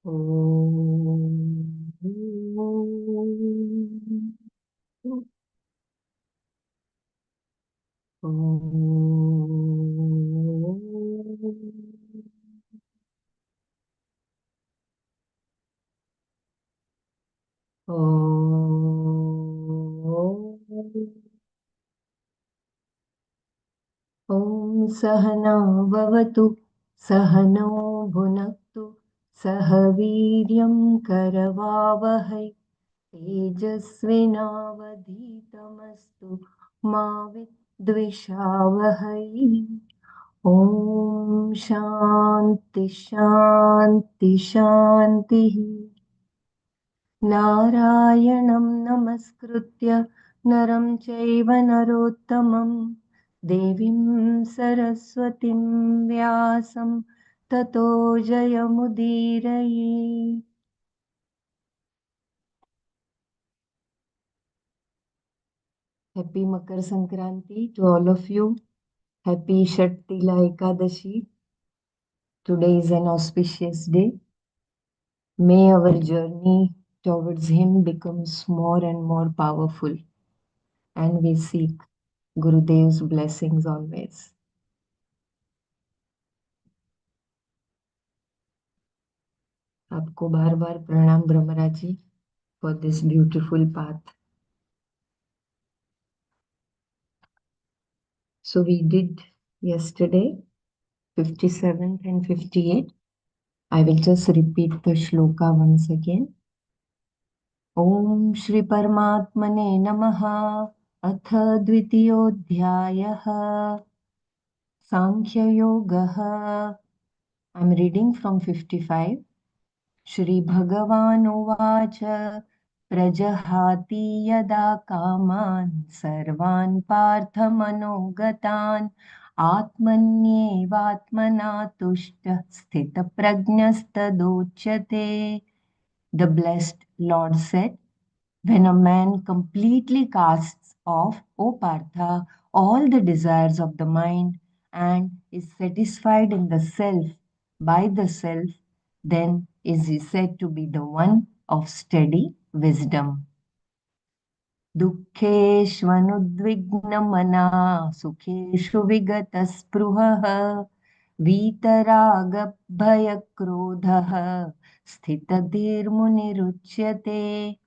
ॐ सहना भवतु सहनौ भुनक्तु सह वीर्यं करवावहै तेजस्विनावधीतमस्तु मा विद्विषावहै ॐ शान्ति शान्ति शान्तिः नारायणं नमस्कृत्य नरं चैव नरोत्तमं देवीं सरस्वतीं व्यासं ततो जयमुदीरये. Happy Makar Sankranti to all of you. Happy Shattila Ekadashi. Today is an auspicious day. May our journey towards Him becomes more and more powerful, and we seek Gurudev's blessings always. आपको बार बार प्रणाम ब्रह्मराज जी for this beautiful path. So we did yesterday 57th and 58th. I will just repeat the shloka once again. Om Shri Paramatmane Namaha. अथ द्वितीयोऽध्यायः सांख्ययोगः. I'm reading from 55. श्रीभगवानुवाच प्रजहाति यदा कामान् सर्वान् पार्थमनोगतान् आत्मन्येवात्मना तुष्टः स्थितप्रज्ञस्तदोच्यते. The blessed Lord said, when a man completely casts off, O Partha, all the desires of the mind and is satisfied in the self by the self, then is he said to be the one of steady wisdom. दुःखेष्वनुद्विग्नमना सुखेषु विगतस्पृहः वीतरागभयक्रोधः स्थितधीर्मुनिरुच्यते.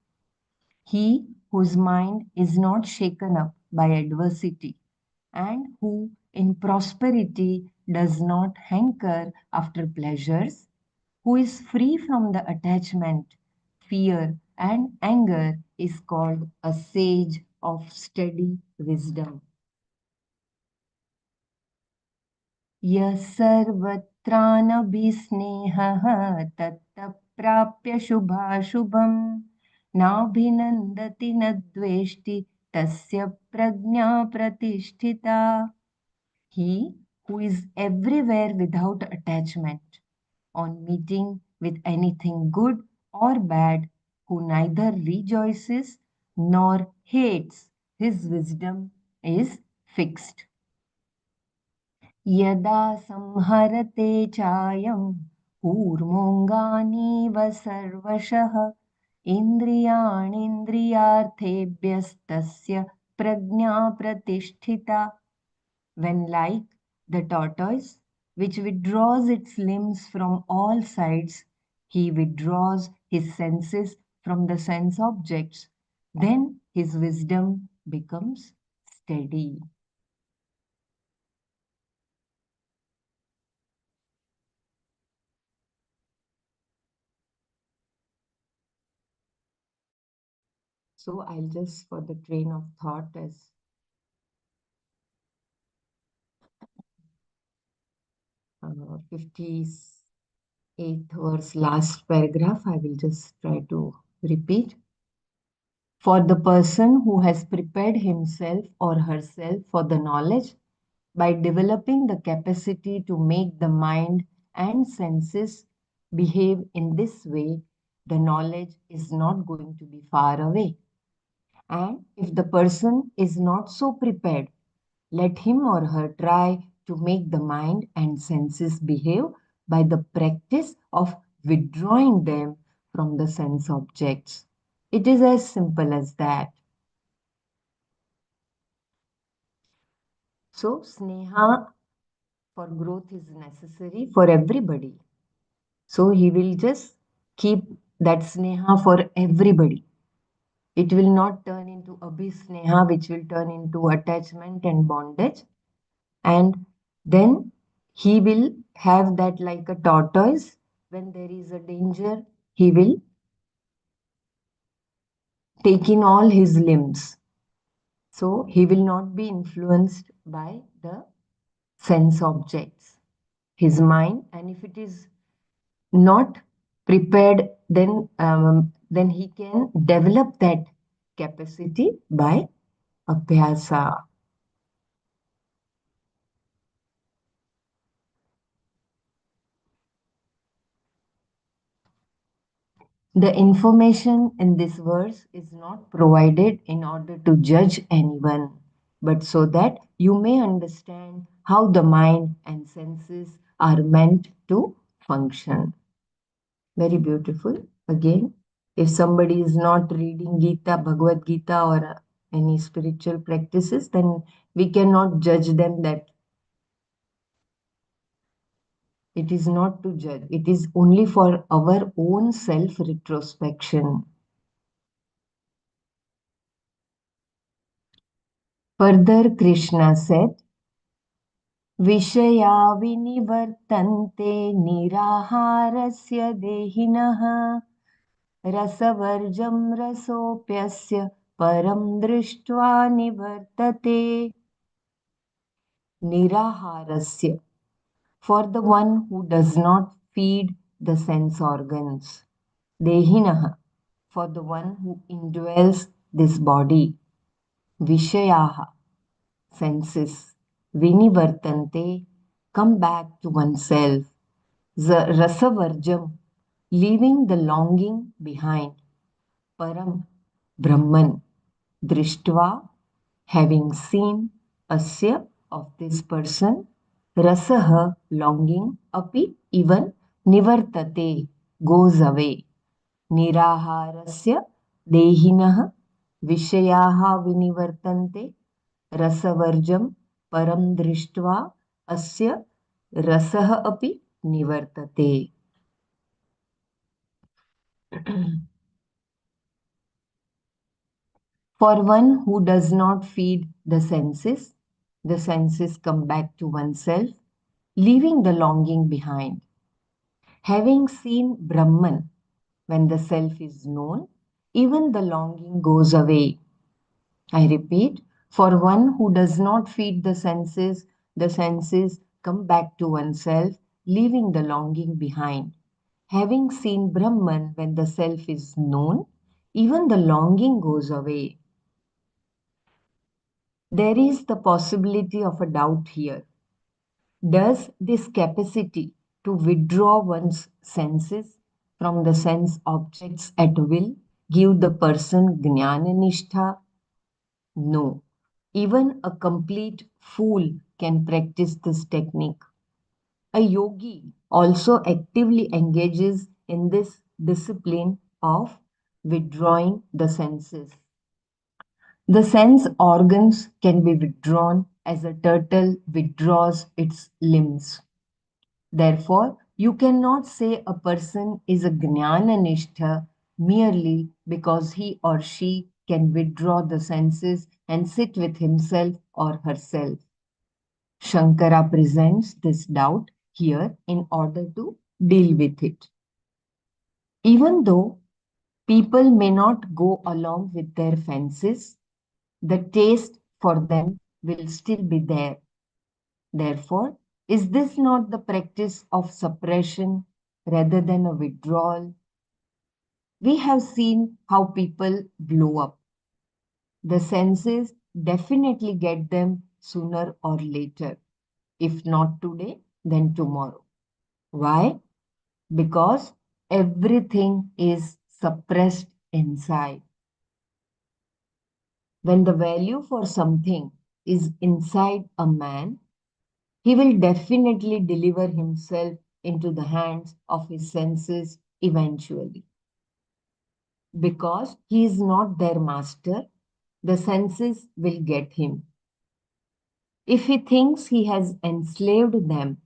He whose mind is not shaken up by adversity and who in prosperity does not hanker after pleasures, who is free from the attachment, fear, and anger, is called a sage of steady wisdom. यः सर्वत्रानभिस्नेहः तत्तप्राप्य शुभाशुभम् नाभिनन्दति न द्वेष्टि तस्य प्रज्ञा प्रतिष्ठिता. He who is everywhere without attachment, on meeting with anything good or bad, who neither rejoices nor hates, his wisdom is fixed. यदा संहरते चायं कूर्मोऽङ्गानीव सर्वशः इन्द्रियाणीन्द्रियार्थेभ्यस्तस्य प्रज्ञा प्रतिष्ठिता. When like the tortoise which withdraws its limbs from all sides, he withdraws his senses from the sense objects, then his wisdom becomes steady. So I'll just, for the train of thought, as 58th verse, last paragraph, I will just try to repeat. For the person who has prepared himself or herself for the knowledge by developing the capacity to make the mind and senses behave in this way, the knowledge is not going to be far away. And if the person is not so prepared, let him or her try to make the mind and senses behave by the practice of withdrawing them from the sense objects. It is as simple as that. So, Sneha for growth is necessary for everybody. So, he will just keep that Sneha for everybody. It will not turn into abhisneha, which will turn into attachment and bondage. And then he will have that like a tortoise. When there is a danger, he will take in all his limbs. So he will not be influenced by the sense objects, his mind. And if it is not prepared, then he can develop that capacity by abhyasa. The information in this verse is not provided in order to judge anyone, but so that you may understand how the mind and senses are meant to function. Very beautiful. Again, if somebody is not reading Gita, Bhagavad Gita, or any spiritual practices, then we cannot judge them that it is not to judge. It is only for our own self retrospection. Further, Krishna said, विषया विनिवर्तन्ते निराहारस्य देहिनः रसवर्जं रसोऽप्यस्य परं दृष्ट्वा निवर्तते niraharasya for the one who does not feed the sense organs dehinah for the one who indwells this body vishayaha senses vinivartante come back to oneself rasavarjam leaving the longing behind param brahman drishtva having seen asya of this person rasaha longing api even nivartate goes away निराहारस्य देहिनः विषयाः विनिवर्तन्ते रसवर्जं परं दृष्ट्वा अस्य रसः अपि निवर्तते. For one who does not feed the senses come back to oneself, leaving the longing behind. Having seen Brahman, when the self is known, even the longing goes away. I repeat, for one who does not feed the senses come back to oneself, leaving the longing behind. Having seen Brahman when the self is known, even the longing goes away. There is the possibility of a doubt here. Does this capacity to withdraw one's senses from the sense objects at will give the person jnana nishtha? No. Even a complete fool can practice this technique. A yogi also actively engages in this discipline of withdrawing the senses. The sense organs can be withdrawn as a turtle withdraws its limbs. Therefore, you cannot say a person is a jnana nishtha merely because he or she can withdraw the senses and sit with himself or herself. Shankara presents this doubt here in order to deal with it. Even though people may not go along with their fancies, the taste for them will still be there. Therefore, is this not the practice of suppression rather than a withdrawal? We have seen how people blow up. The senses definitely get them sooner or later. If not today, then tomorrow. Why? Because everything is suppressed inside. When the value for something is inside a man, he will definitely deliver himself into the hands of his senses eventually. Because he is not their master, the senses will get him. If he thinks he has enslaved them,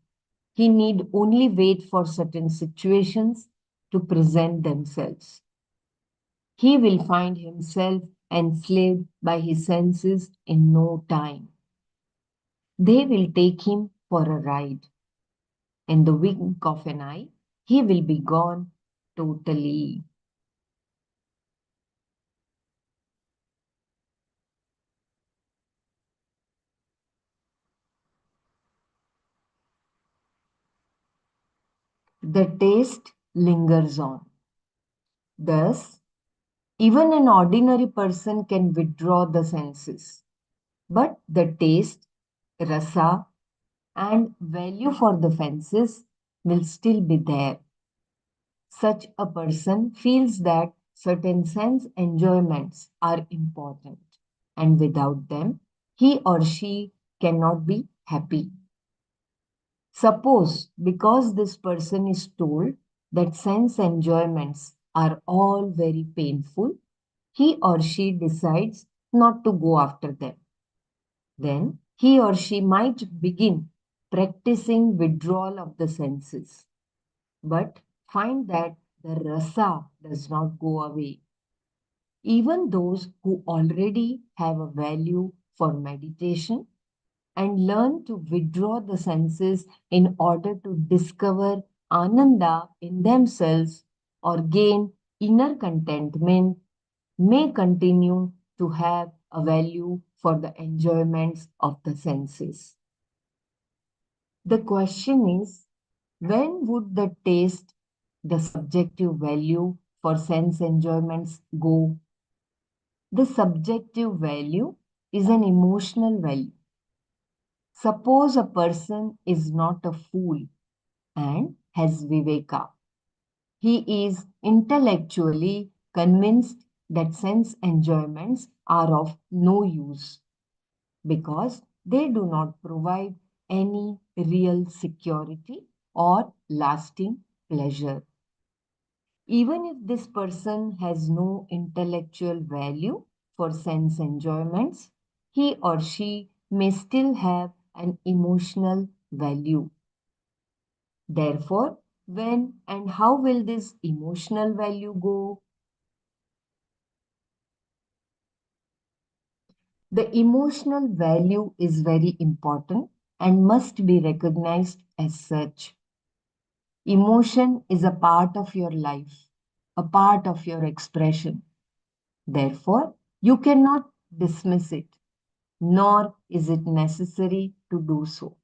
he need only wait for certain situations to present themselves. He will find himself enslaved by his senses in no time. They will take him for a ride. In the wink of an eye, he will be gone totally. The taste lingers on. Thus, even an ordinary person can withdraw the senses, but the taste, rasa, and value for the senses will still be there. Such a person feels that certain sense enjoyments are important, and without them, he or she cannot be happy. Suppose because this person is told that sense enjoyments are all very painful, he or she decides not to go after them. Then he or she might begin practicing withdrawal of the senses, but find that the rasa does not go away. Even those who already have a value for meditation and learn to withdraw the senses in order to discover ananda in themselves or gain inner contentment may continue to have a value for the enjoyments of the senses. The question is, when would the taste, the subjective value for sense enjoyments go? The subjective value is an emotional value. Suppose a person is not a fool and has viveka. He is intellectually convinced that sense enjoyments are of no use because they do not provide any real security or lasting pleasure. Even if this person has no intellectual value for sense enjoyments, he or she may still have an emotional value. Therefore, when and how will this emotional value go? The emotional value is very important and must be recognized as such. Emotion is a part of your life, a part of your expression. Therefore, you cannot dismiss it, nor is it necessary to do so.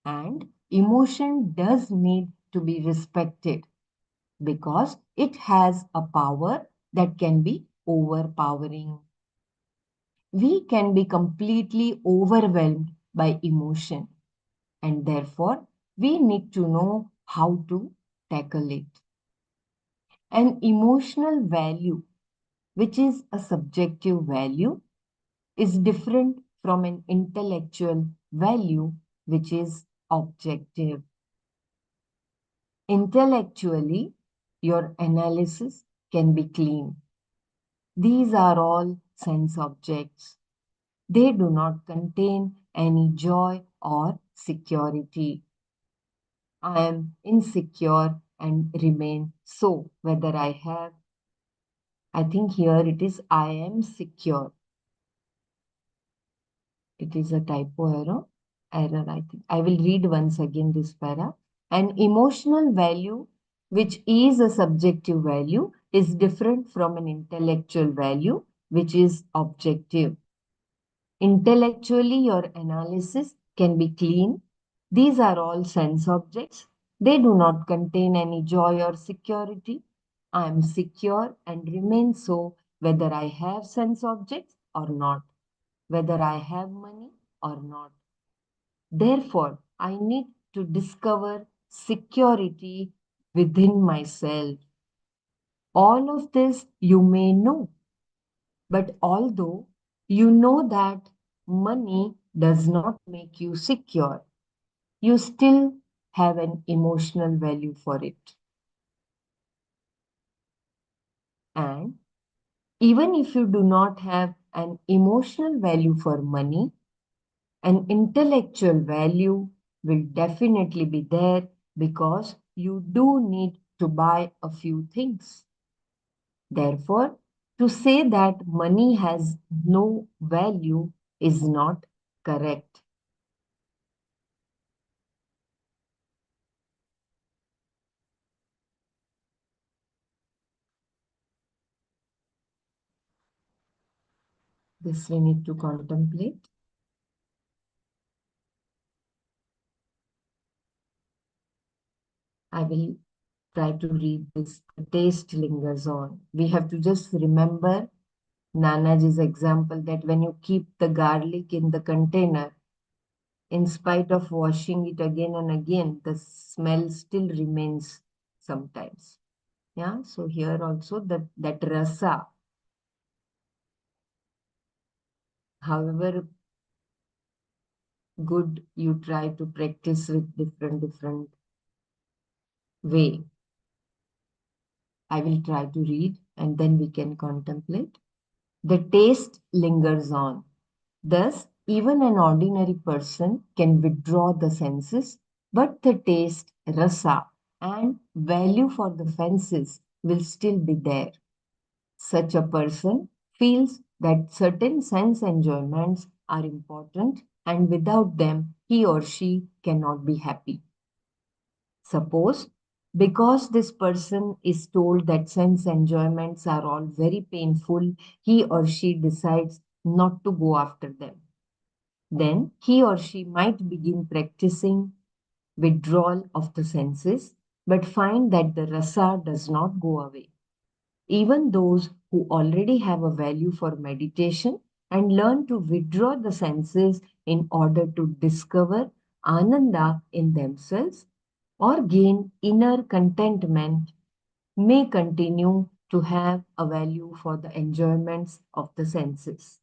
And emotion does need to be respected because it has a power that can be overpowering. We can be completely overwhelmed by emotion, and therefore we need to know how to tackle it. An emotional value, which is a subjective value, is different from an intellectual value, which is objective. Intellectually, your analysis can be clean. These are all sense objects. They do not contain any joy or security. I am insecure and remain so, whether I have, I think here it is I am secure. It is a typo error, I think. I will read once again this para. An emotional value, which is a subjective value, is different from an intellectual value, which is objective. Intellectually, your analysis can be clean. These are all sense objects. They do not contain any joy or security. I am secure and remain so whether I have sense objects or not, whether I have money or not. Therefore, I need to discover security within myself. All of this you may know, but although you know that money does not make you secure, you still have an emotional value for it. And even if you do not have an emotional value for money, an intellectual value will definitely be there because you do need to buy a few things. Therefore, to say that money has no value is not correct. This we need to contemplate. I will try to read this. The taste lingers on. We have to just remember Nanaji's example that when you keep the garlic in the container, in spite of washing it again and again, the smell still remains sometimes. Yeah, so here also that rasa, however good you try to practice with different way. I will try to read and then we can contemplate. The taste lingers on. Thus, even an ordinary person can withdraw the senses, but the taste, rasa, and value for the senses will still be there. Such a person feels that certain sense enjoyments are important and without them he or she cannot be happy. Suppose because this person is told that sense enjoyments are all very painful, he or she decides not to go after them. Then he or she might begin practicing withdrawal of the senses, but find that the rasa does not go away. Even those who already have a value for meditation and learn to withdraw the senses in order to discover ananda in themselves or gain inner contentment may continue to have a value for the enjoyments of the senses.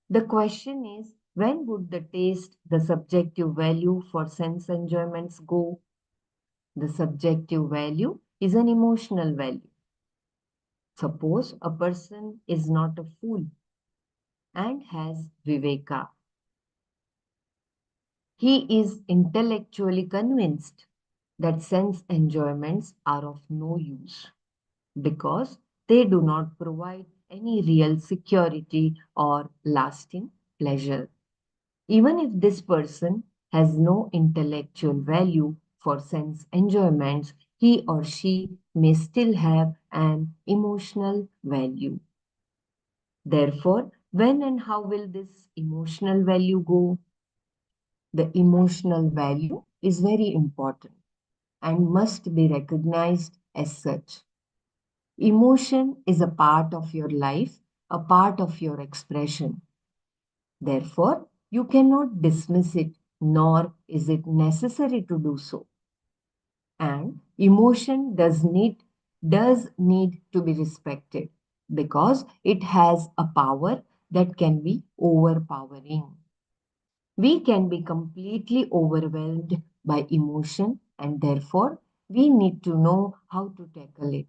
The question is, when would the taste, the subjective value for sense enjoyments go? The subjective value is an emotional value. Suppose a person is not a fool and has viveka. He is intellectually convinced that sense enjoyments are of no use because they do not provide any real security or lasting pleasure. Even if this person has no intellectual value for sense enjoyments, he or she may still have an emotional value. Therefore, when and how will this emotional value go? The emotional value is very important and must be recognized as such. Emotion is a part of your life, a part of your expression. Therefore, you cannot dismiss it, nor is it necessary to do so. And emotion does need to be respected because it has a power that can be overpowering. We can be completely overwhelmed by emotion and therefore we need to know how to tackle it.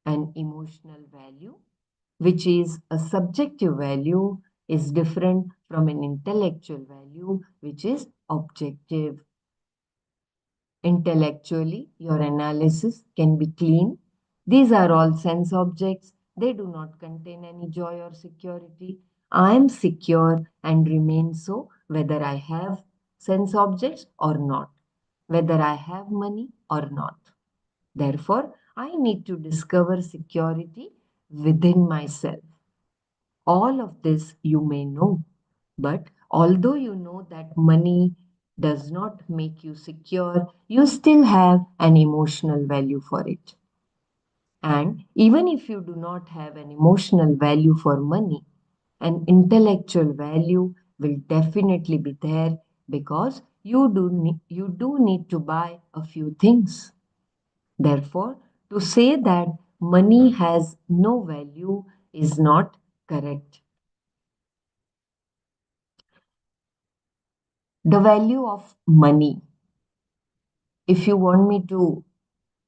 An emotional value, which is a subjective value, is different from an intellectual value, which is objective. Intellectually, your analysis can be clean. These are all sense objects. They do not contain any joy or security. I am secure and remain so whether I have sense objects or not, whether I have money or not. Therefore, I need to discover security within myself. All of this you may know, but although you know that money does not make you secure, you still have an emotional value for it. And even if you do not have an emotional value for money, an intellectual value will definitely be there because you do need to buy a few things. Therefore, to say that money has no value is not correct. The value of money. If you want me to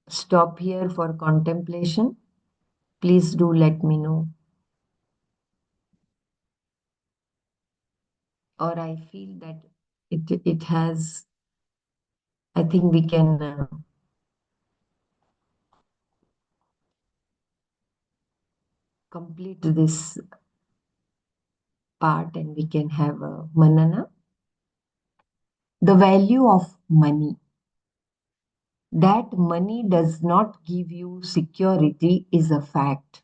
stop here for contemplation, please do let me know. Or I feel that it has, I think we can complete this part and we can have a manana. The value of money. That money does not give you security is a fact.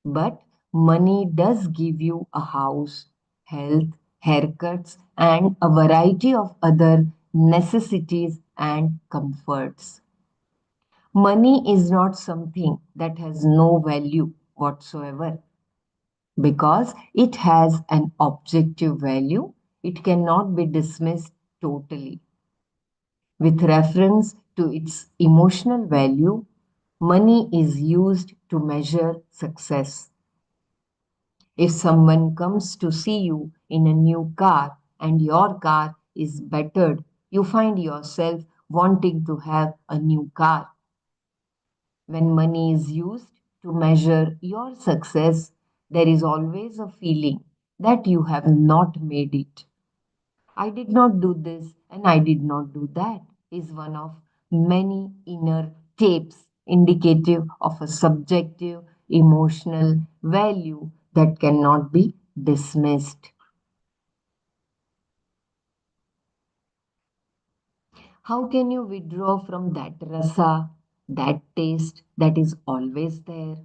But money does give you a house, health, haircuts, and a variety of other necessities and comforts. Money is not something that has no value whatsoever because it has an objective value. It cannot be dismissed totally. With reference to its emotional value, money is used to measure success. If someone comes to see you in a new car and your car is battered, you find yourself wanting to have a new car. When money is used to measure your success, there is always a feeling that you have not made it. I did not do this and I did not do that is one of many inner tapes indicative of a subjective emotional value that cannot be dismissed. How can you withdraw from that rasa, that taste that is always there?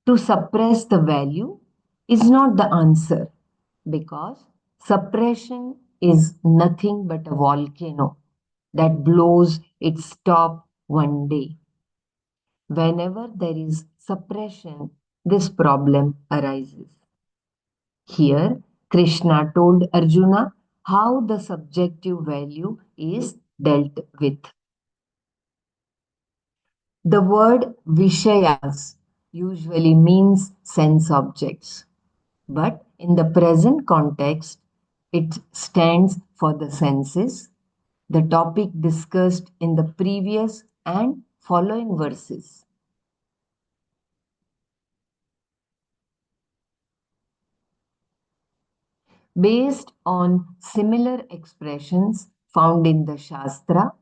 To suppress the value is not the answer because suppression is nothing but a volcano that blows its top one day. Whenever there is suppression, this problem arises. Here, Krishna told Arjuna how the subjective value is dealt with. The word Vishayas usually means sense objects, but in the present context, it stands for the senses, the topic discussed in the previous and following verses. Based on similar expressions found in the Shastra,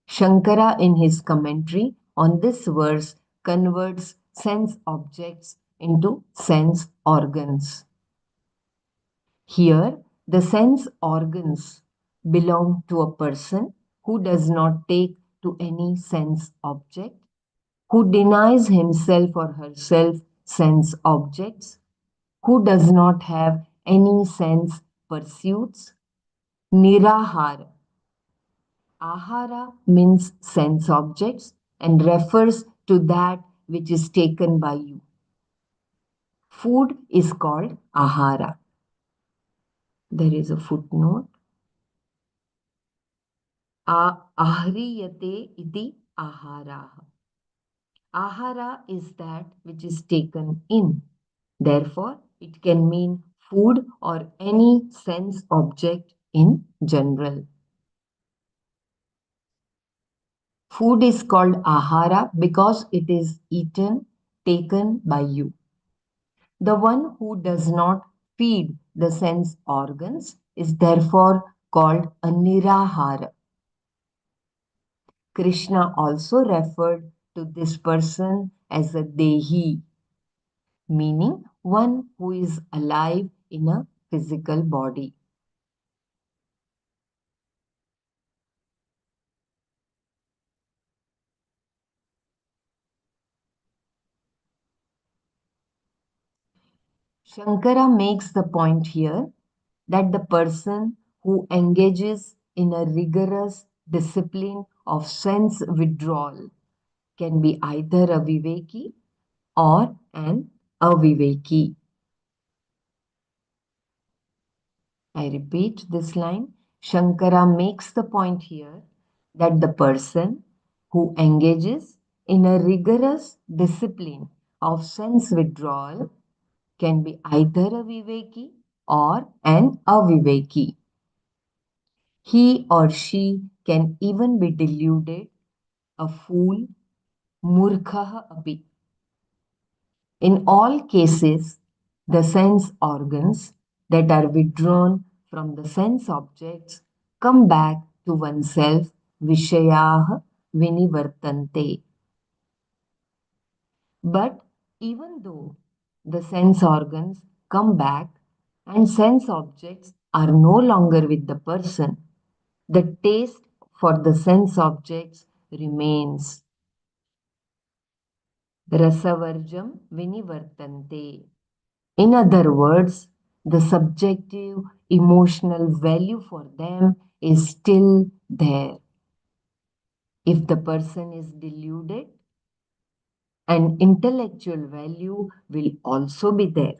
Shankara, in his commentary on this verse, converts sense objects into sense organs. Here, the sense organs belong to a person who does not take to any sense object, who denies himself or herself sense objects, who does not have any sense pursuits. Nirahara. Ahara means sense objects and refers to that which is taken by you. Food is called ahara. There is a footnote. Ahriyate iti aharaha. Ahara is that which is taken in. Therefore, it can mean food or any sense object in general. Food is called ahara because it is eaten, taken by you. The one who does not feed the sense organs is therefore called a nirahara. Krishna also referred to this person as a dehi, meaning one who is alive in a physical body. Shankara makes the point here that the person who engages in a rigorous discipline of sense withdrawal can be either a viveki or an aviveki. I repeat this line. Shankara makes the point here that the person who engages in a rigorous discipline of sense withdrawal can be either a viveki or an aviveki. He or she can even be deluded, a fool, murkha api. In all cases, the sense organs that are withdrawn from the sense objects come back to oneself, vishayah vinivartante. But even though the sense organs come back and sense objects are no longer with the person, the taste for the sense objects remains. Rasavarjam vinivartante. In other words, the subjective emotional value for them is still there. If the person is deluded, an intellectual value will also be there,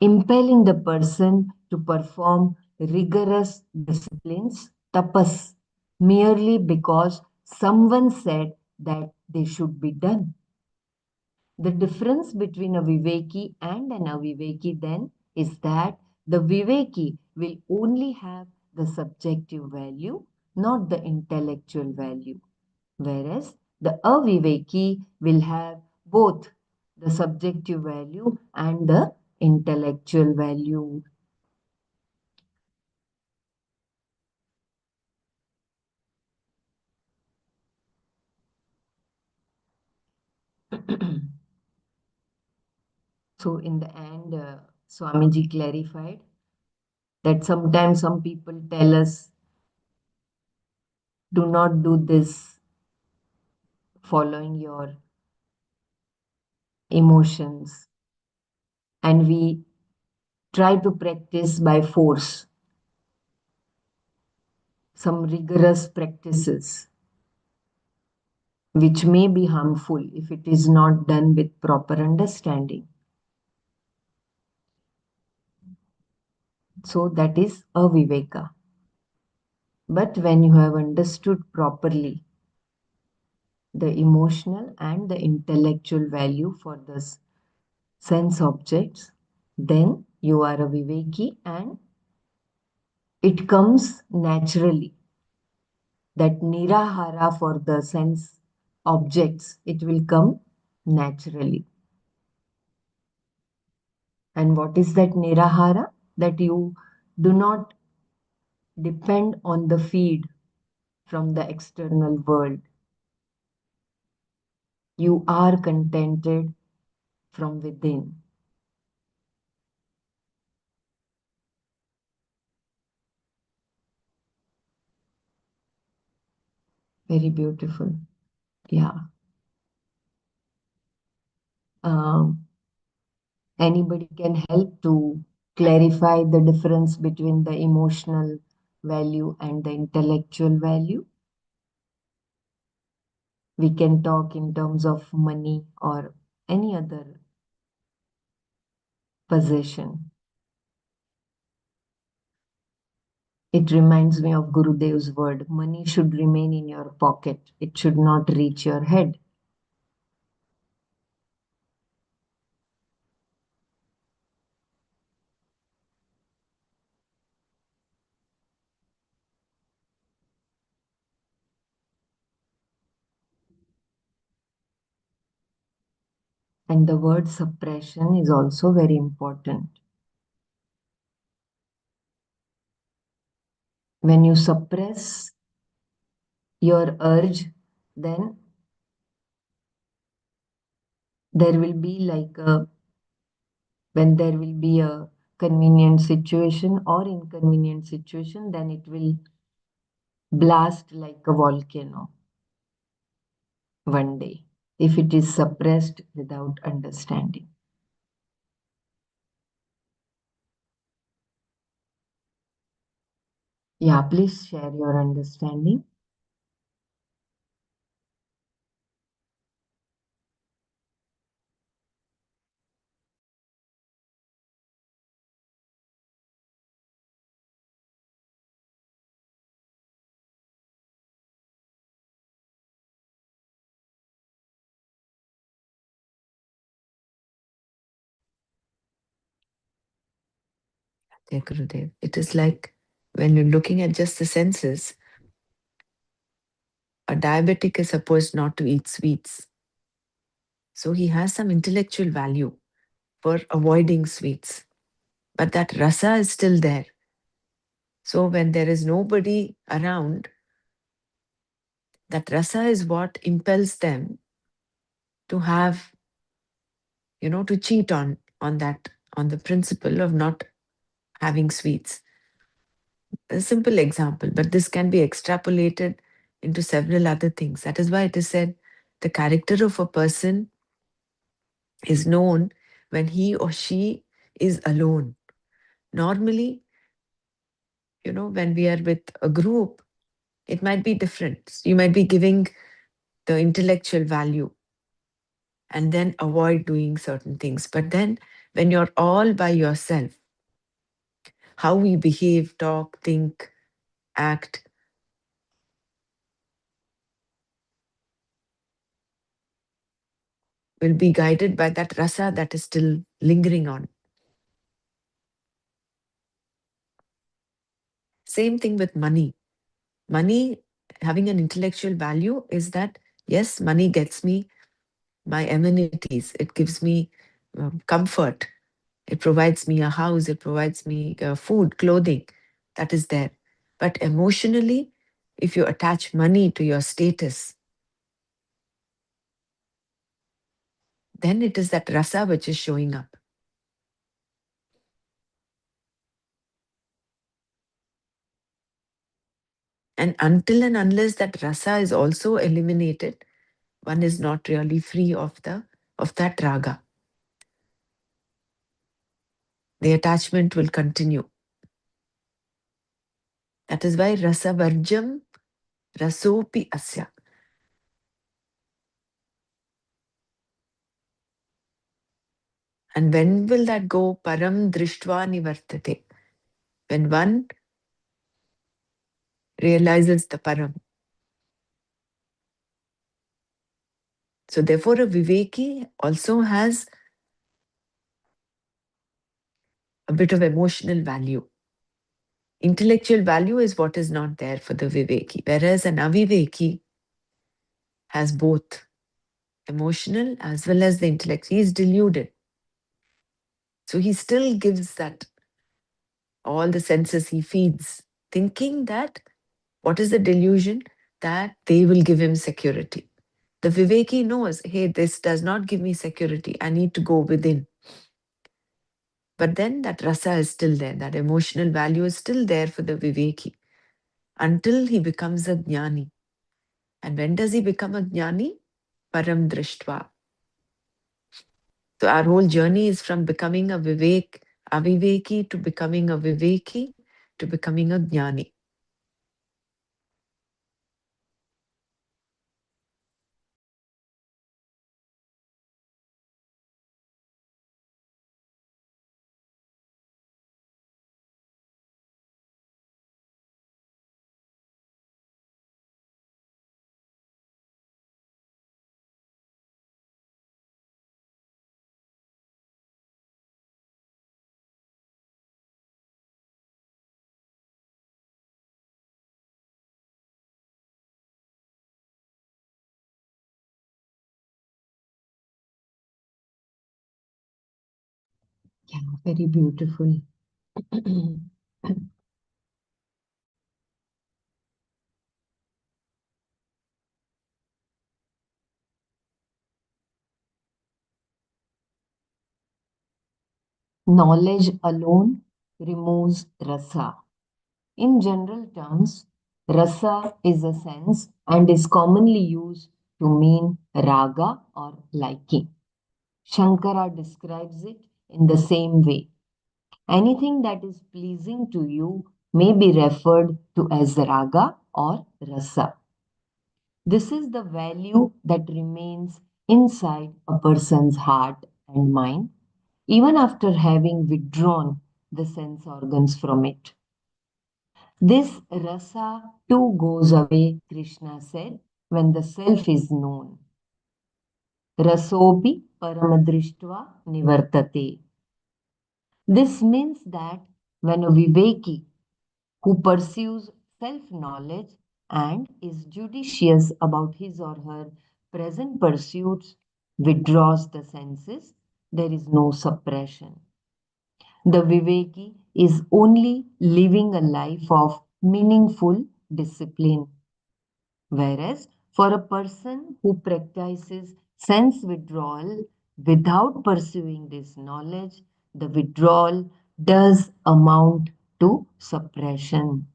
impelling the person to perform rigorous disciplines, tapas, merely because someone said that they should be done. The difference between a Viveki and an Aviveki then is that the Viveki will only have the subjective value, not the intellectual value, whereas the Aviveki will have both the subjective value and the intellectual value. So, in the end, Swamiji clarified that sometimes some people tell us, do not do this following your emotions, and we try to practice by force some rigorous practices which may be harmful if it is not done with proper understanding. So that is aviveka. But when you have understood properly the emotional and the intellectual value for the sense objects, then you are a viveki, and it comes naturally that nirahara for the sense objects, it will come naturally. And what is that nirahara? That you do not depend on the feed from the external world. You are contented from within. Very beautiful. Yeah. Um, Anybody can help to clarify the difference between the emotional value and the intellectual value. We can talk in terms of money or any other possession. It reminds me of Gurudev's word, money should remain in your pocket. It should not reach your head. And the word suppression is also very important. When you suppress your urge, then there will be like a, when there will be a convenient situation or inconvenient situation, then it will blast like a volcano one day if it is suppressed without understanding. Yeah, please share your understanding. Dear Gurudev, it is like when you're looking at just the senses, A diabetic is supposed not to eat sweets. So he has some intellectual value for avoiding sweets. But that rasa is still there. So when there is nobody around, that rasa is what impels them to have, to cheat on that, on the principle of not having sweets. A simple example, but this can be extrapolated into several other things. That is why it is said the character of a person is known when he or she is alone. Normally, when we are with a group, it might be different. You might be giving the intellectual value and then avoid doing certain things. But then when you're all by yourself, how we behave, talk, think, act will be guided by that rasa that is still lingering on. Same thing with money. Money having an intellectual value is that, yes, money gets me my amenities, it gives me comfort, it provides me a house, it provides me food, clothing, that is there. But emotionally, if you attach money to your status, then it is that rasa which is showing up. And until and unless that rasa is also eliminated, one is not really free of that raga. The attachment will continue. That is why rasa varjam rasopi asya. And when will that go? Param drishtva nivartate. When one realizes the param. So therefore, a viveki also has a bit of emotional value. Intellectual value is what is not there for the viveki, whereas an aviveki has both emotional as well as the intellect. He is deluded. So he still gives that, all the senses he feeds, thinking that what is the delusion? That they will give him security. The Viveki knows, hey, this does not give me security. I need to go within. But then that rasa is still there. That emotional value is still there for the Viveki until he becomes a jnani. And when does he become a jnani? Param drishtva. So our whole journey is from becoming a aviveki to becoming a viveki to becoming a jnani. Yeah, very beautiful. Knowledge alone removes rasa. In general terms, rasa is a sense and is commonly used to mean raga or liking. Shankara describes it in the same way. Anything that is pleasing to you may be referred to as raga or rasa. This is the value that remains inside a person's heart and mind, even after having withdrawn the sense organs from it. This rasa too goes away, Krishna said, when the self is known. Rasopi paramadrishtva nivartate. This means that when a viveki who pursues self knowledge and is judicious about his or her present pursuits, withdraws the senses, there is no suppression. The Viveki is only living a life of meaningful discipline. Whereas for a person who practices sense withdrawal without pursuing this knowledge, the withdrawal does amount to suppression.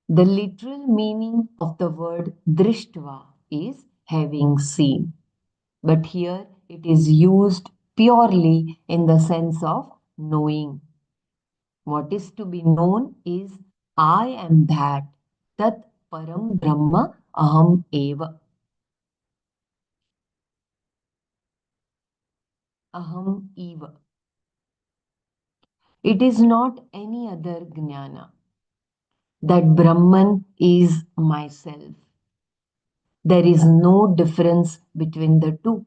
The literal meaning of the word drishtva is having seen, but here it is used purely in the sense of knowing. What is to be known is I am that, tat param brahma aham eva, aham eva. It is not any other jnana. That Brahman is myself. There is no difference between the two.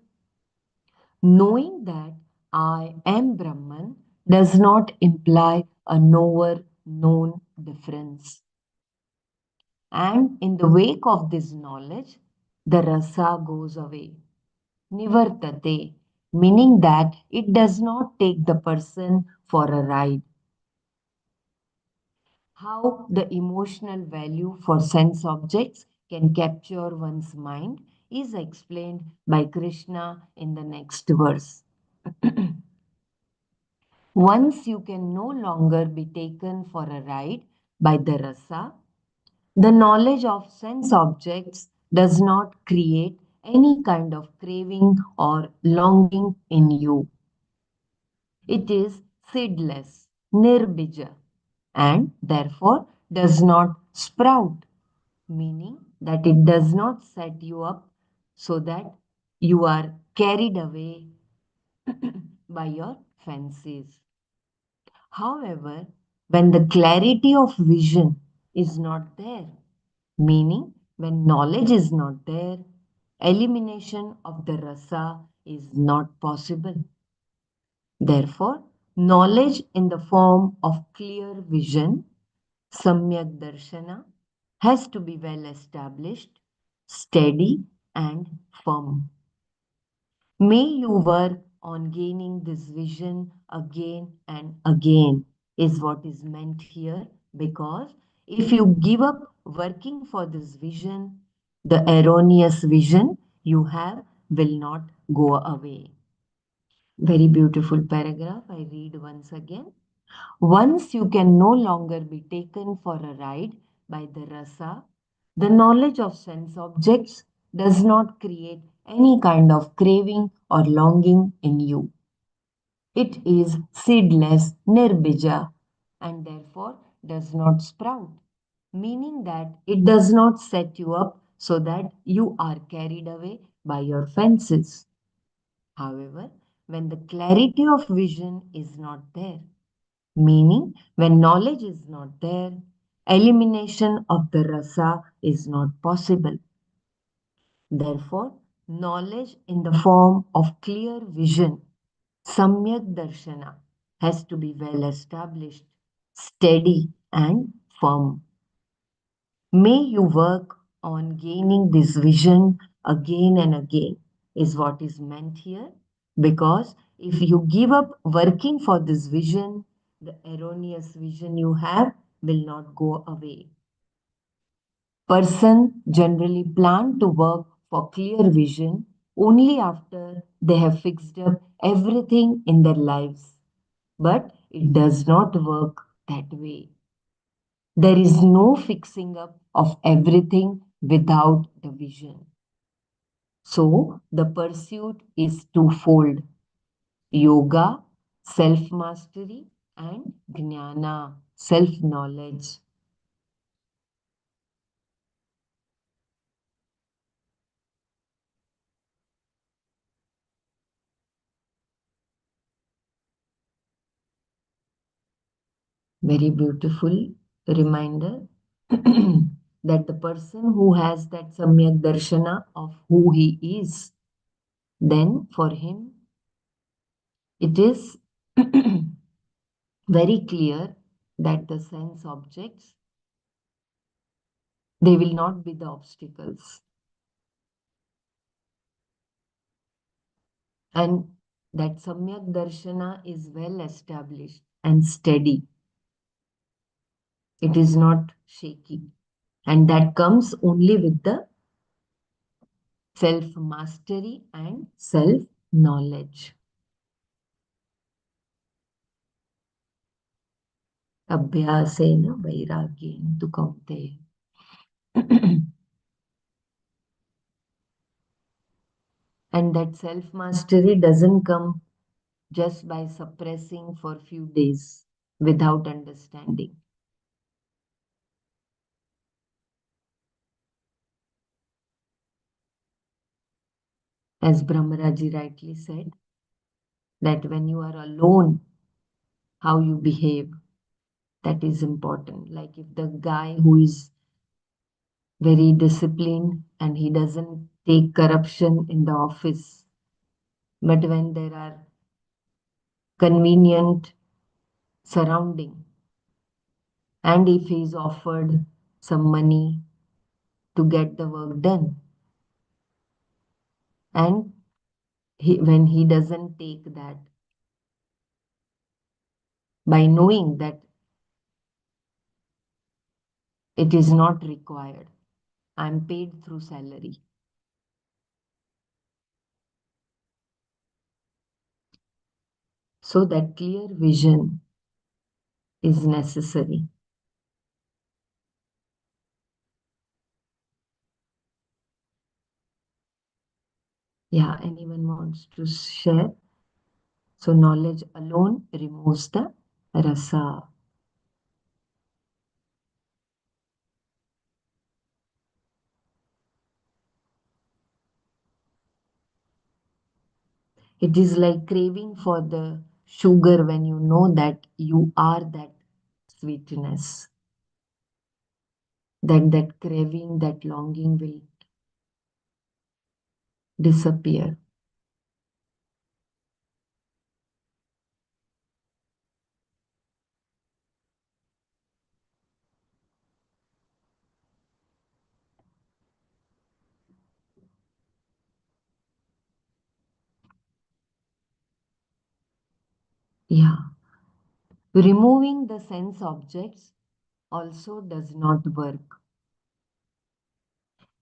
Knowing that I am Brahman does not imply a knower known difference. And in the wake of this knowledge, the rasa goes away. Nivartate, meaning that it does not take the person for a ride. How the emotional value for sense objects can capture one's mind is explained by Krishna in the next verse. Once you can no longer be taken for a ride by the rasa, the knowledge of sense objects does not create any kind of craving or longing in you. It is seedless, nirbija, and therefore does not sprout, meaning that it does not set you up so that you are carried away by your fancies. However, when the clarity of vision is not there, meaning when knowledge is not there, elimination of the rasa is not possible. Therefore, knowledge in the form of clear vision, samyak darshana, has to be well established, steady, and firm. May you work on gaining this vision again and again, is what is meant here. Because if you give up working for this vision, the erroneous vision you have will not go away. Very beautiful paragraph. I read once again. Once you can no longer be taken for a ride by the rasa, the knowledge of sense objects does not create any kind of craving or longing in you. It is seedless, nirbija, and therefore does not sprout, meaning that it does not set you up so that you are carried away by your fancies. However, when the clarity of vision is not there, meaning when knowledge is not there, elimination of the rasa is not possible. Therefore, knowledge in the form of clear vision, samyak darshana, has to be well established, steady, and firm. May you work on gaining this vision again and again, is what is meant here. Because if you give up working for this vision, the erroneous vision you have will not go away. Person generally plan to work for clear vision only after they have fixed up everything in their lives. But it does not work that way. There is no fixing up of everything without the vision. So the pursuit is twofold: yoga, self mastery, and jnana, self knowledge. Very beautiful reminder that the person who has that samyak darshana of who he is, then for him it is very clear that the sense objects, they will not be the obstacles, and that Samyak Darshana is well established and steady. It is not shaky. And that comes only with the self mastery and self knowledge. Abhyasena vairagyena tu kaunteya. And that self mastery doesn't come just by suppressing for few days without understanding. As Brahmaraji rightly said, that when you are alone, how you behave, that is important. Like if the guy who is very disciplined and he doesn't take corruption in the office, but when there are convenient surrounding, and if he is offered some money to get the work done, and when he doesn't take that, by knowing that it is not required, I'm paid through salary. So that clear vision is necessary. Yeah, anyone wants to share? So knowledge alone removes the rasa. It is like craving for the sugar when you know that you are that sweetness. That craving, that longing will disappear. Yeah. Removing the sense objects also does not work.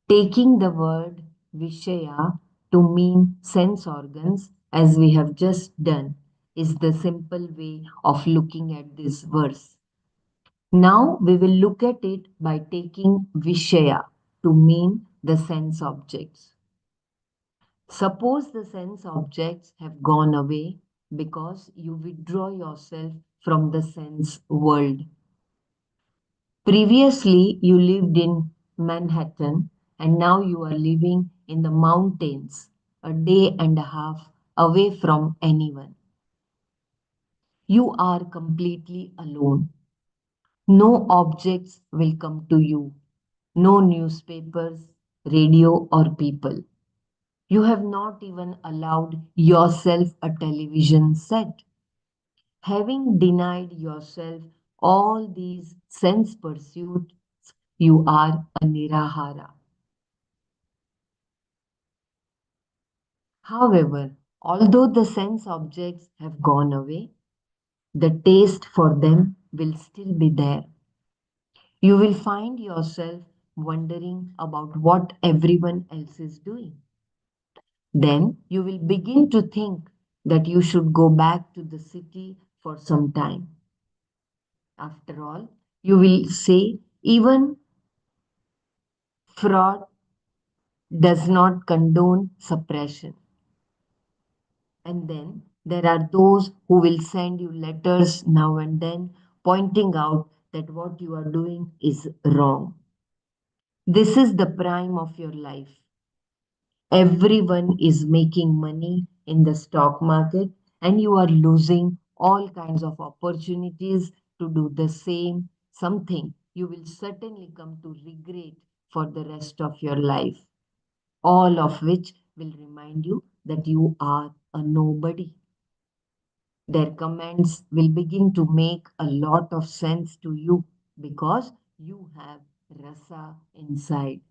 Taking the word Vishaya to mean sense organs, as we have just done, is the simple way of looking at this verse. Now we will look at it by taking Vishaya to mean the sense objects. Suppose the sense objects have gone away because you withdraw yourself from the sense world. Previously, you lived in Manhattan and now you are living in the mountains, a day and a half away from anyone. You are completely alone. No objects will come to you, no newspapers, radio, or people. You have not even allowed yourself a television set. Having denied yourself all these sense pursuits, you are a nirahara. However, although the sense objects have gone away, the taste for them will still be there. You will find yourself wondering about what everyone else is doing. Then you will begin to think that you should go back to the city for some time. After all, you will say, even fraud does not condone suppression. And then there are those who will send you letters now and then pointing out that what you are doing is wrong. This is the prime of your life. Everyone is making money in the stock market, and you are losing all kinds of opportunities to do the same, something you will certainly come to regret for the rest of your life, all of which will remind you that you are a nobody. Their comments will begin to make a lot of sense to you because you have rasa inside.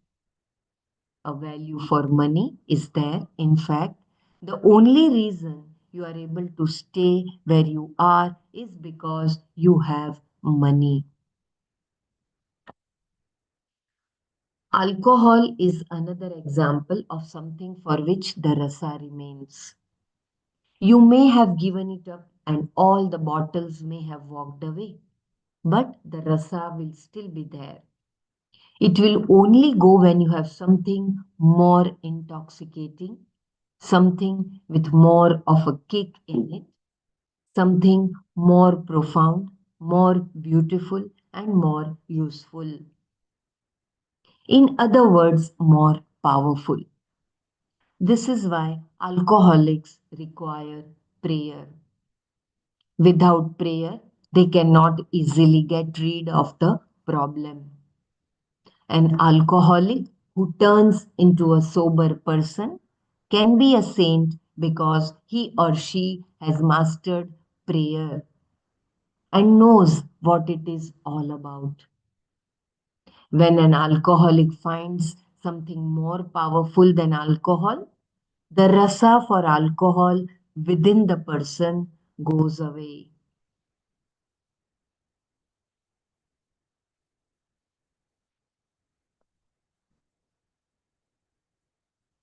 A value for money is there. In fact, the only reason you are able to stay where you are is because you have money. Alcohol is another example of something for which the rasa remains. You may have given it up and all the bottles may have walked away, but the rasa will still be there. It will only go when you have something more intoxicating, something with more of a kick in it, something more profound, more beautiful, and more useful. In other words, more powerful. This is why alcoholics require prayer. Without prayer, they cannot easily get rid of the problem. An alcoholic who turns into a sober person can be a saint because he or she has mastered prayer and knows what it is all about. When an alcoholic finds something more powerful than alcohol, the rasa for alcohol within the person goes away.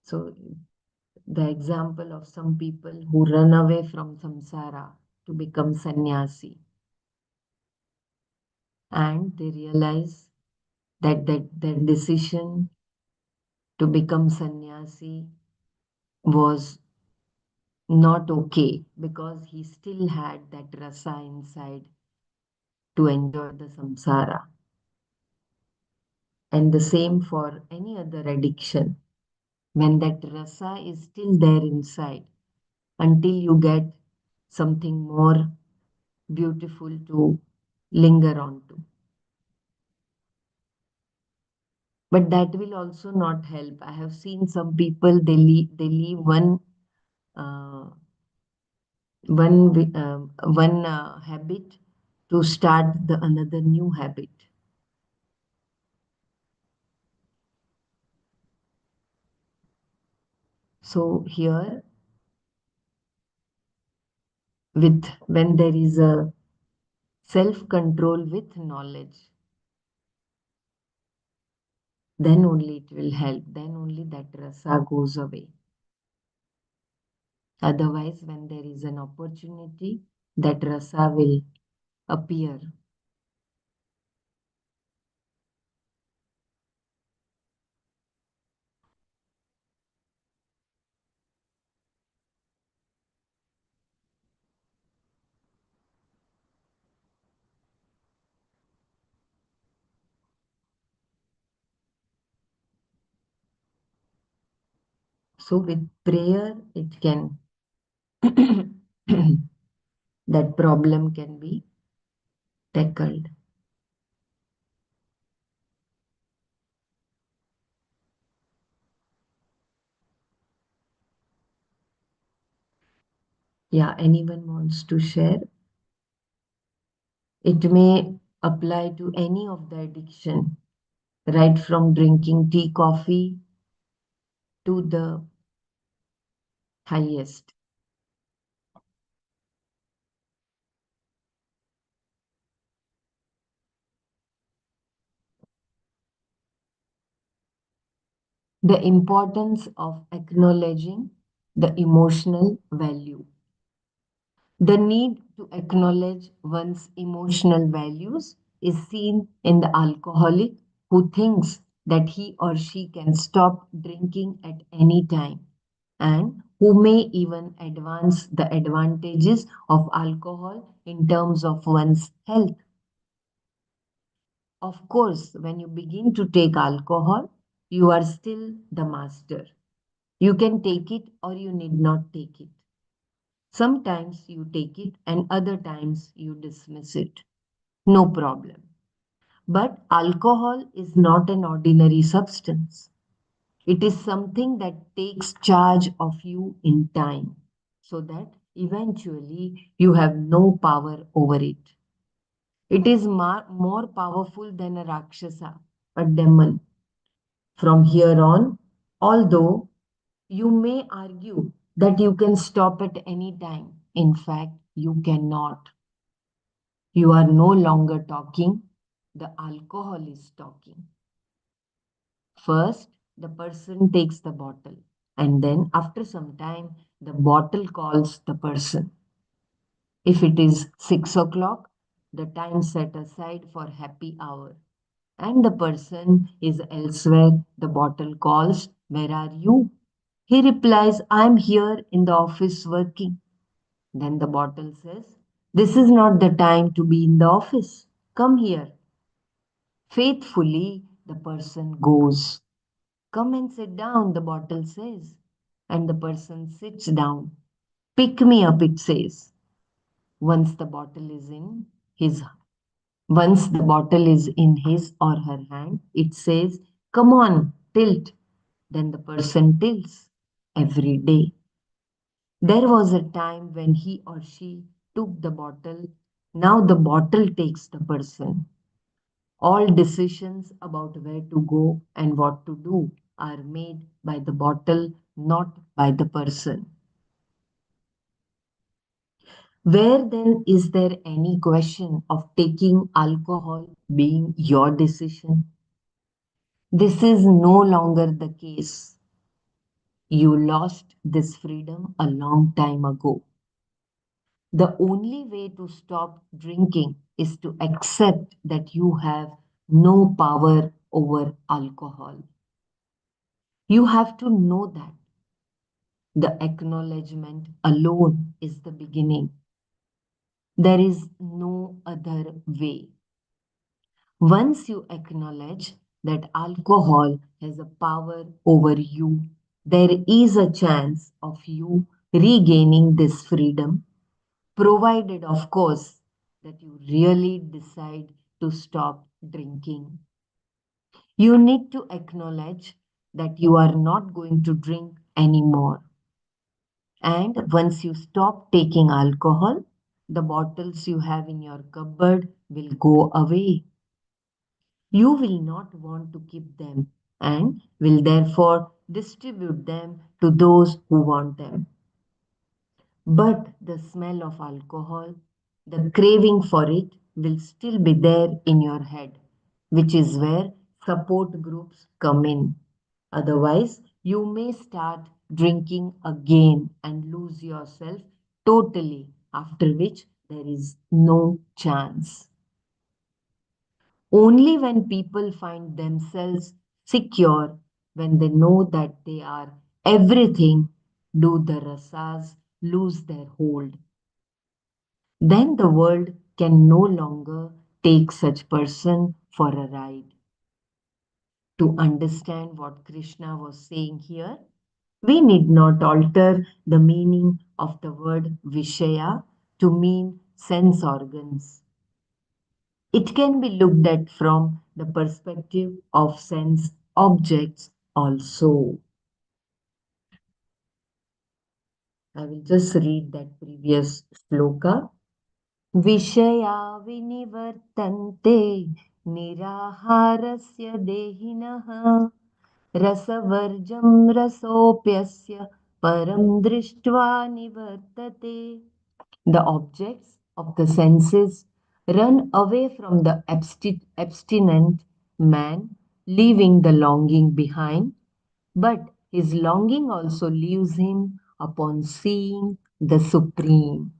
So, the example of some people who run away from samsara to become sannyasi and they realize that their decision to become sannyasi was not okay because he still had that rasa inside to enjoy the samsara. And the same for any other addiction. When that rasa is still there inside, until you get something more beautiful to linger on to. But that will also not help. I have seen some people they leave uh, one habit to start the another new habit. So here, with when there is a self control with knowledge, then only it will help. Then only that rasa goes away. Otherwise, when there is an opportunity, that rasa will appear. So with prayer, it can that problem can be tackled. Yeah, anyone wants to share? It may apply to any of the addiction, right from drinking tea, coffee to the highest. The importance of acknowledging the emotional value. The need to acknowledge one's emotional values is seen in the alcoholic who thinks that he or she can stop drinking at any time and who may even advance the advantages of alcohol in terms of one's health. Of course, when you begin to take alcohol, you are still the master. You can take it or you need not take it. Sometimes you take it and other times you dismiss it. No problem. But alcohol is not an ordinary substance. It is something that takes charge of you in time so that eventually you have no power over it. It is more powerful than a Rakshasa, a demon. From here on, although you may argue that you can stop at any time, in fact, you cannot. You are no longer talking, the alcohol is talking. First, the person takes the bottle, and then after some time, the bottle calls the person. If it is 6 o'clock, the time set aside for happy hour, and the person is elsewhere, the bottle calls, "Where are you?" He replies, "I am here in the office working." Then the bottle says, "This is not the time to be in the office. Come here." Faithfully, the person goes. "Come and sit down," the bottle says. And the person sits down. "Pick me up," it says. Once the bottle is in his Once the bottle is in his or her hand, it says, "Come on, tilt." Then the person tilts every day. There was a time when he or she took the bottle. Now the bottle takes the person. All decisions about where to go and what to do are made by the bottle, not by the person. Where then is there any question of taking alcohol being your decision? This is no longer the case. You lost this freedom a long time ago. The only way to stop drinking is to accept that you have no power over alcohol. You have to know that. The acknowledgement alone is the beginning. There is no other way. Once you acknowledge that alcohol has a power over you, there is a chance of you regaining this freedom, provided, of course, that you really decide to stop drinking. You need to acknowledge that you are not going to drink anymore. And once you stop taking alcohol, the bottles you have in your cupboard will go away. You will not want to keep them and will therefore distribute them to those who want them. But the smell of alcohol, the craving for it, will still be there in your head, which is where support groups come in. Otherwise, you may start drinking again and lose yourself totally, after which there is no chance. Only when people find themselves secure, when they know that they are everything, do the rasas lose their hold. Then the world can no longer take such person for a ride. To understand what Krishna was saying here, we need not alter the meaning of the word Vishaya to mean sense organs. It can be looked at from the perspective of sense objects also. I will just read that previous sloka. विषया विनिवर्तन्ते निराहारस्य देहिनः रसवर्जं रसोऽप्यस्य परं दृष्ट्वा निवर्तते. The objects of the senses run away from the abstinent man, leaving the longing behind, but his longing also leaves him upon seeing the Supreme.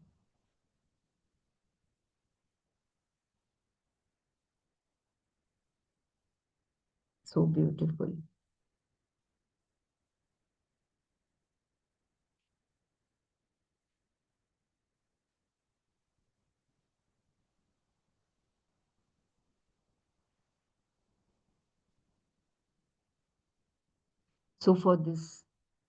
So beautiful. So, for this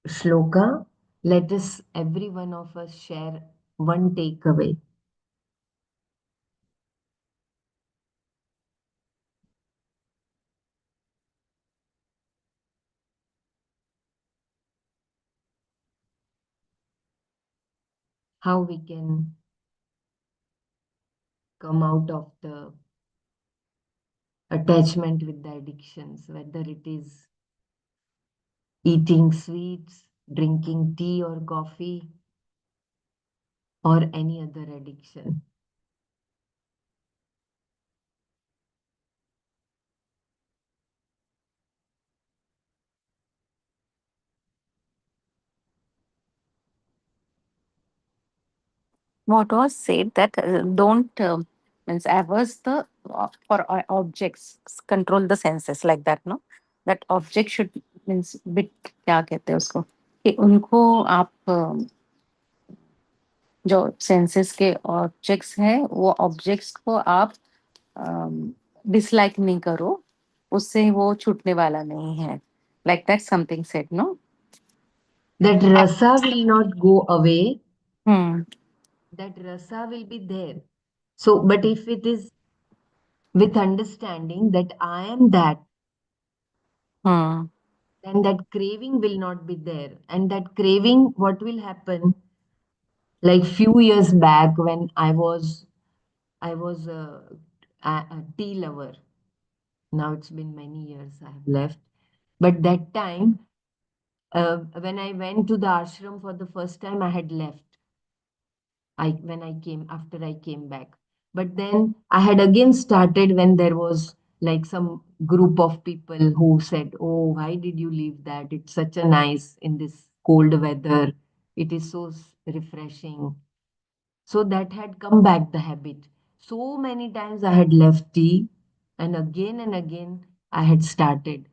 shloka, let us, every one of us, share one takeaway. how we can come out of the attachment with the addictions, whether it is eating sweets, drinking tea or coffee, or any other addiction. What was said that don't means averse the for objects control the senses like that, no, that object should means bit क्या कहते हैं उसको कि उनको आप जो senses के objects हैं वो ऑब्जेक्ट्स को आप डिसलाइक नहीं करो, उससे वो छूटने वाला नहीं है, like that something said no. That rasa will not go away, hmm. that rasa will be there. So, but if it is with understanding that I am that, hmm. then that craving will not be there. And that craving, what will happen? Like few years back when I was a tea lover. Now it's been many years I have left. But that time, when I went to the ashram for the first time, I had left. When I came after I came back. But then I had again started when there was like some group of people who said, "Oh, why did you leave that? It's such a nice in this cold weather. It is so refreshing." So that had come back the habit. So many times I had left tea, and again I had started.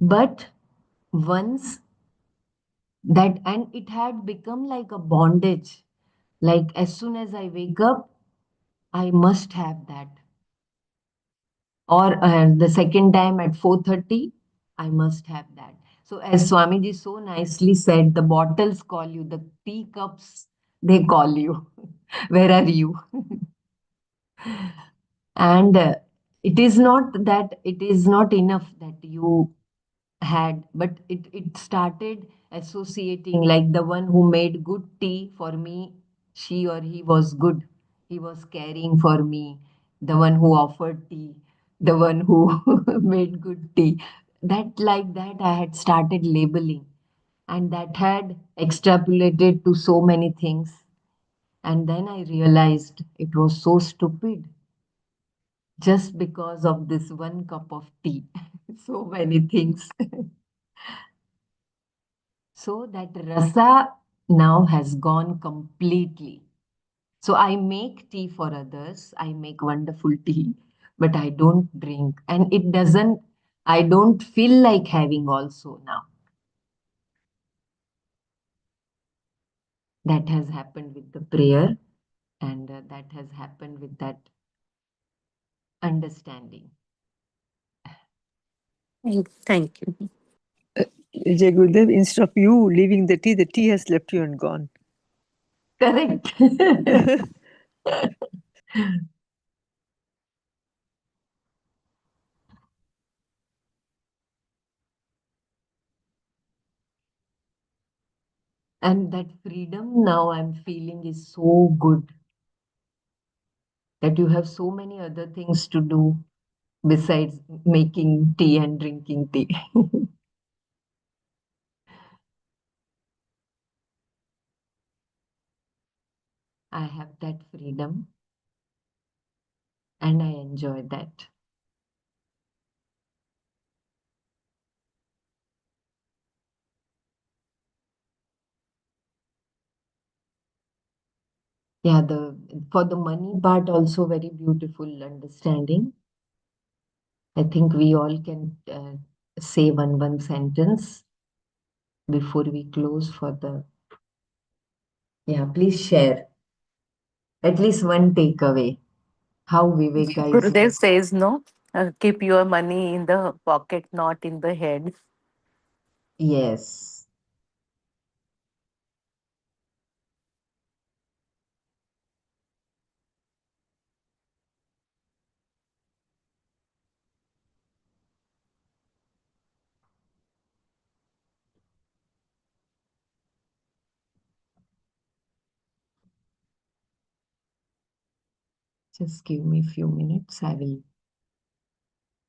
But once that, and it had become like a bondage. Like as soon as I wake up, I must have that. Or the second time at 4:30, I must have that. So as Swamiji so nicely said, the bottles call you, the teacups, they call you. Where are you? And it is not that it is not enough that you had, but it started associating like the one who made good tea for me, she or he was good. He was caring for me. The one who offered tea, the one who made good tea. That like that I had started labeling, and that had extrapolated to so many things. And then I realized it was so stupid just because of this one cup of tea. So many things. So that rasa now has gone completely. So I make tea for others. I make wonderful tea, but I don't drink. And it doesn't, I don't feel like having also now. That has happened with the prayer, and that has happened with that understanding. Thank you. Jai Gurudev, instead of you leaving the tea has left you and gone. Correct. And that freedom now I'm feeling is so good that you have so many other things to do besides making tea and drinking tea. I have that freedom and I enjoy that. Yeah, the for the money part also very beautiful understanding. I think we all can say one sentence before we close for the. Yeah, please share at least one takeaway. How Viveka is. Gurudev says no, keep your money in the pocket, not in the head. Yes. Just give me a few minutes. I will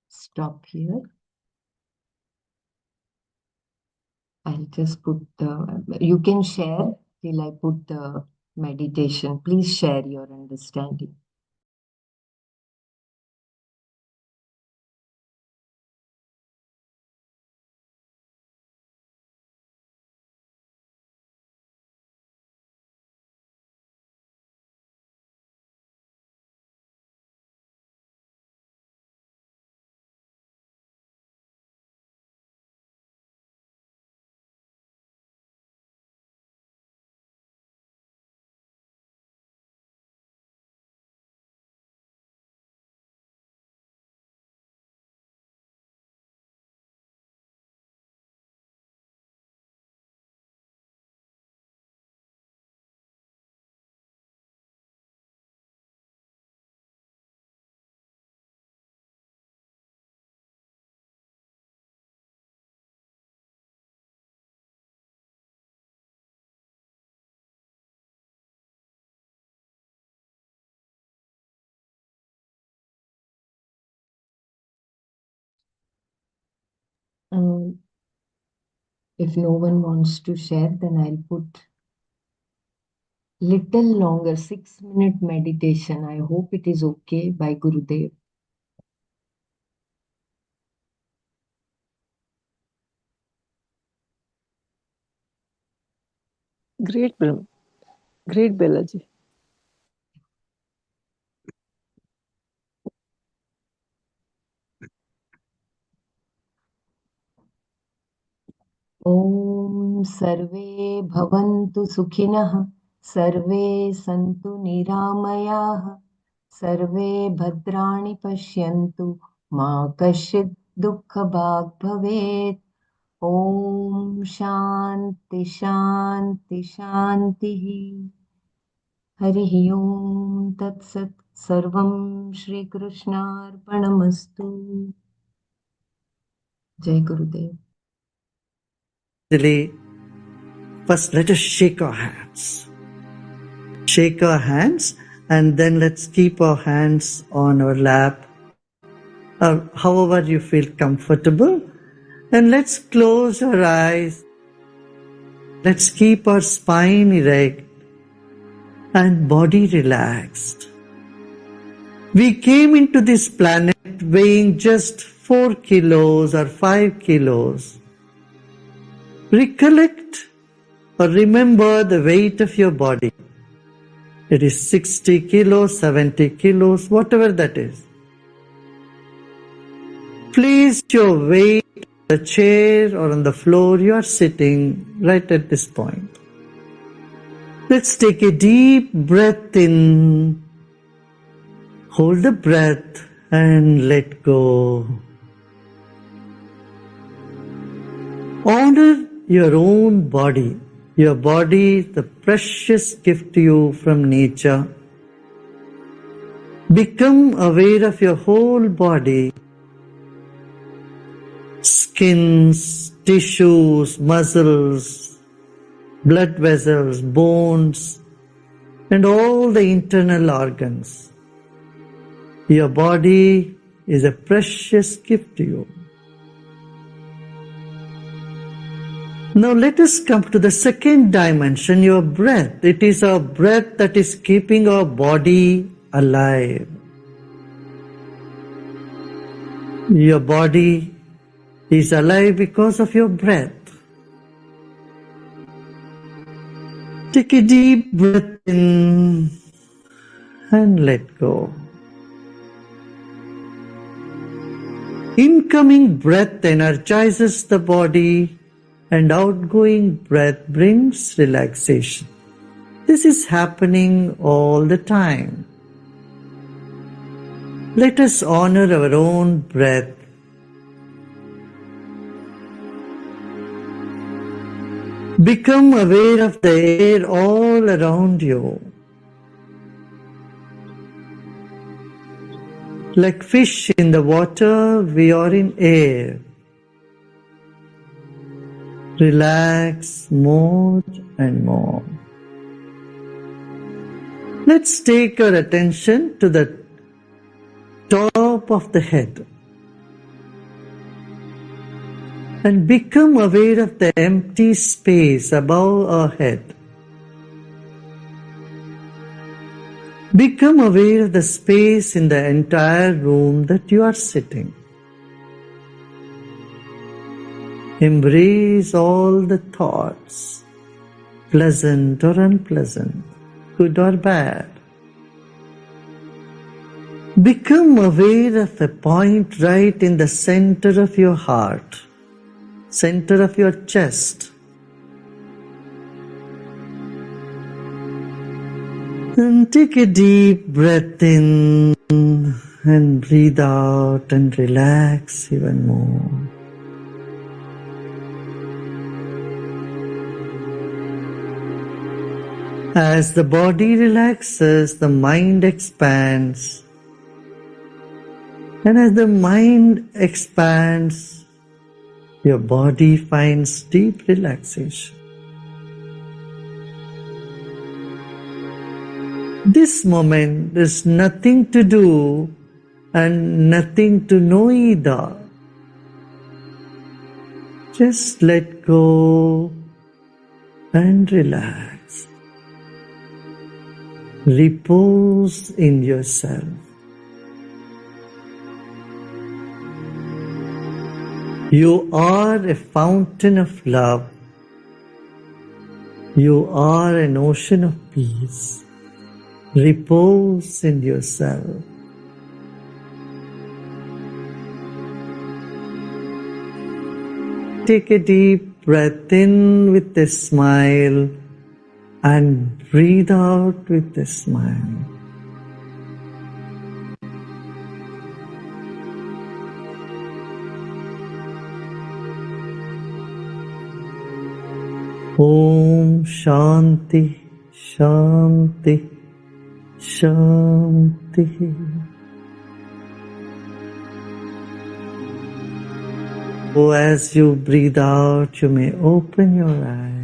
stop here. I'll just put you can share till I put the meditation. Please share your understanding. If no one wants to share, then I'll put little longer 6-minute meditation. I hope it is okay by Gurudev. Great, Brahma. Great, Balaji. ॐ सर्वे भवन्तु सुखिनः सर्वे सन्तु निरामयाः सर्वे भद्राणि पश्यन्तु मा कश्चित् दुःखभाग् भवेत् ॐ शान्ति शान्ति शान्तिः हरिः ॐ तत्सत् सर्वं श्रीकृष्णार्पणमस्तु जय गुरुदेव First, let us shake our hands. Shake our hands, and then let's keep our hands on our lap, or however you feel comfortable. And let's close our eyes. Let's keep our spine erect and body relaxed. We came into this planet weighing just 4 kilos or 5 kilos. Recollect or remember the weight of your body. It is 60 kilos, 70 kilos, whatever that is. Place your weight on the chair or on the floor you are sitting right at this point. Let's take a deep breath in. Hold the breath and let go. Honor your own body. Your body is the precious gift to you from nature. Become aware of your whole body. Skins, tissues, muscles, blood vessels, bones, and all the internal organs. Your body is a precious gift to you. Now let us come to the second dimension, your breath. It is our breath that is keeping our body alive. Your body is alive because of your breath. Take a deep breath in and let go. Incoming breath energizes the body, and outgoing breath brings relaxation. This is happening all the time. Let us honor our own breath. Become aware of the air all around you. Like fish in the water, we are in air. Relax more and more. Let's take our attention to the top of the head. And become aware of the empty space above our head. Become aware of the space in the entire room that you are sitting. Embrace all the thoughts, pleasant or unpleasant, good or bad. Become aware of a point right in the center of your heart, center of your chest. And take a deep breath in and breathe out and relax even more. As the body relaxes, the mind expands. And as the mind expands, your body finds deep relaxation. This moment is nothing to do and nothing to know either. Just let go and relax. Repose in yourself. You are a fountain of love. You are an ocean of peace. Repose in yourself. Take a deep breath in with a smile and breathe out with a smile. Om Shanti, Shanti, Shanti. So as you breathe out, you may open your eyes.